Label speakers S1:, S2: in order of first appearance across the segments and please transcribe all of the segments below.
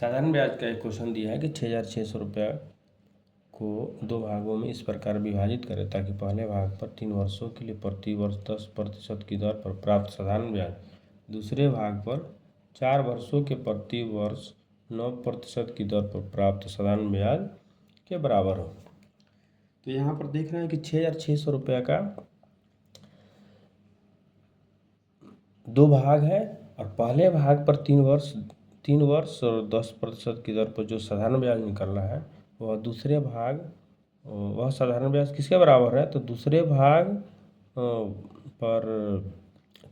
S1: साधारण ब्याज का एक क्वेश्चन दिया है कि 6,600 रुपया को 2 भागों में इस प्रकार विभाजित करें ताकि पहले भाग पर 3 वर्षों के लिए प्रति वर्ष 10% की दर पर प्राप्त साधारण ब्याज दूसरे भाग पर 4 वर्षों के प्रति वर्ष 9% की दर पर प्राप्त साधारण ब्याज के बराबर हो। तो यहाँ पर देख रहे हैं कि 6,600 रुपया का 2 भाग है और पहले भाग पर 3 वर्ष और 10% की दर पर जो साधारण ब्याज निकल रहा है वह दूसरे भाग वह साधारण ब्याज किसके बराबर है, तो दूसरे भाग पर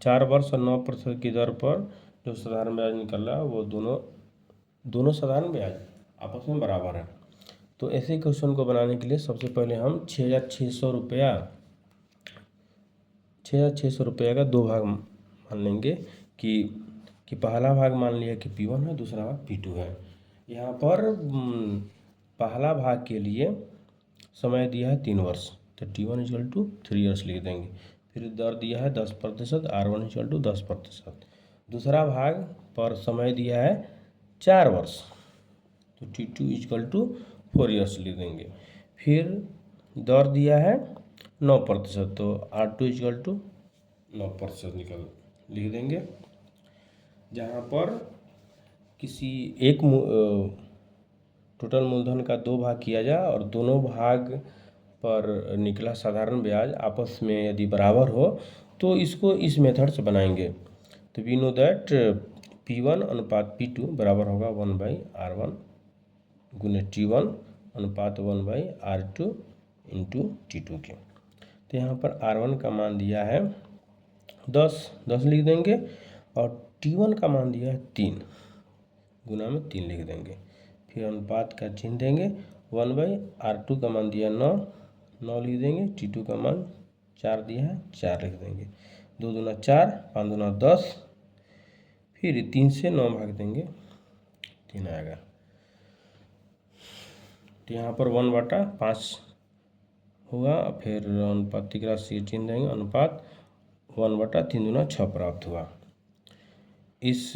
S1: 4 वर्ष और 9% की दर पर जो साधारण ब्याज निकल रहा है वो दोनों साधारण ब्याज आपस में बराबर है। तो ऐसे क्वेश्चन को बनाने के लिए सबसे पहले हम 6,600 रुपया का 2 भाग मान लेंगे कि पहला भाग मान लिया कि P1 है, दूसरा भाग P2 है। यहाँ पर पहला भाग के लिए समय दिया है 3 वर्ष, तो T1 = 3 ईयर्स लिख देंगे। फिर दर दिया है 10%, R1 = 10%। दूसरा भाग पर समय दिया है 4 वर्ष, तो T2 = 4 ईयर्स लिख देंगे। फिर दर दिया है 9%, तो R2 = 9% लिख देंगे। जहाँ पर किसी एक टोटल मूलधन का 2 भाग किया जाए और दोनों भाग पर निकला साधारण ब्याज आपस में यदि बराबर हो तो इसको इस मेथड से बनाएंगे। तो वी नो दैट P1 अनुपात P2 बराबर होगा 1/R1 गुने T1 अनुपात 1/R2 इंटू T2 के। तो यहाँ पर R1 का मान दिया है 10 लिख देंगे और T1 का मान दिया है 3 गुना में 3 लिख देंगे। फिर अनुपात का चिन्ह देंगे 1/R2 का मान दिया 9 लिख देंगे। T2 का मान 4 दिया है 4 लिख देंगे। 2 दूना 4, 5 दूना 10, फिर 3 से 9 भाग देंगे 3 आएगा। तो यहाँ पर 1/5 होगा। फिर अनुपातिक राशि चिन्ह देंगे, अनुपात 1/3 दूना 6 प्राप्त हुआ। इस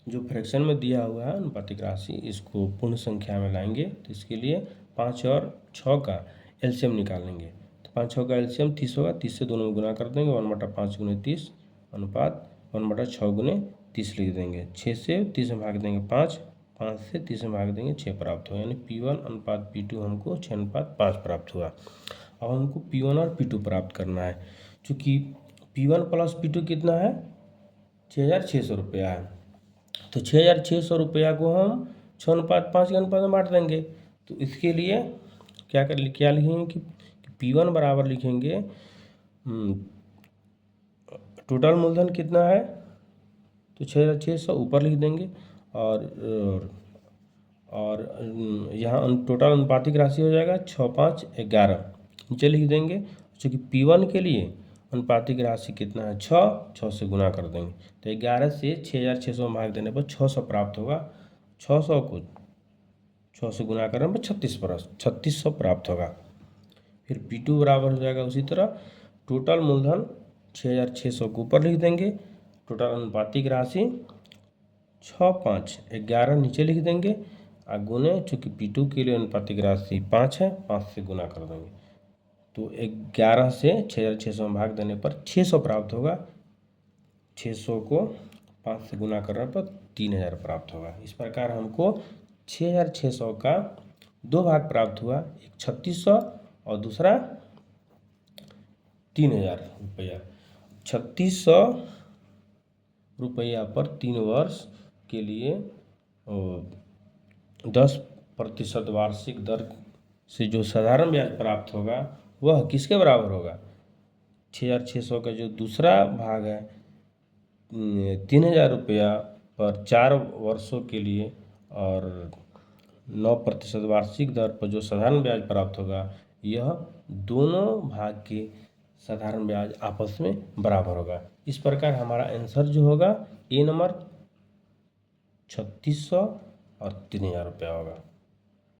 S1: जो फ्रैक्शन में दिया हुआ है अनुपातिक राशि इसको पूर्ण संख्या में लाएंगे, तो इसके लिए 5 और 6 का एलसीएम निकालेंगे। तो 5-6 का एलसीएम 30 होगा, 30 से दोनों में गुना कर देंगे। 1/5 गुने 30 अनुपात 1/6 गुने 30 लिख देंगे। 6 से 30 में भाग देंगे 5, 5 से 30 में भाग देंगे 6 प्राप्त हुआ। यानी P1 अनुपात P2 हमको 6:5 प्राप्त हुआ। अब हमको P1 और P2 प्राप्त करना है। चूँकि P1 प्लस P2 कितना है, 6,600 रुपया है। तो 6,600 रुपया को हम 6:5 के अनुपात में बांट देंगे। तो इसके लिए क्या लिखेंगे कि P1 बराबर लिखेंगे टोटल मूलधन कितना है, तो 6,600 ऊपर लिख देंगे और यहाँ टोटल अनुपातिक राशि हो जाएगा 6, 5, 11 नीचे लिख देंगे। चूँकि P1 के लिए अनुपातिक राशि कितना है 6 से गुना कर देंगे। तो 11 से 6,600 में भाग देने पर 600 प्राप्त होगा। 600 को 6 से गुना करने पर 3600 प्राप्त होगा। फिर P2 बराबर हो जाएगा उसी तरह टोटल मूलधन 6,600 को ऊपर लिख देंगे। टोटल अनुपातिक राशि 6, 5, 11 नीचे लिख देंगे और गुने, चूँकि P2 के लिए अनुपातिक राशि 5 है, 5 से गुना कर देंगे। तो 11 से 6,600 में भाग देने पर 600 प्राप्त होगा। 600 को 5 से गुना करने पर 3,000 प्राप्त होगा। इस प्रकार हमको 6,600 का 2 भाग प्राप्त हुआ, एक 3,600 और दूसरा 3,000 रुपया। 3,600 रुपया पर 3 वर्ष के लिए 10% वार्षिक दर से जो साधारण ब्याज प्राप्त होगा वह किसके बराबर होगा, 6,600 का जो दूसरा भाग है 3,000 रुपया पर 4 वर्षों के लिए और 9% वार्षिक दर पर जो साधारण ब्याज प्राप्त होगा, यह दोनों भाग के साधारण ब्याज आपस में बराबर होगा। इस प्रकार हमारा आंसर जो होगा ए नंबर 3,600 और 3,000 रुपया होगा।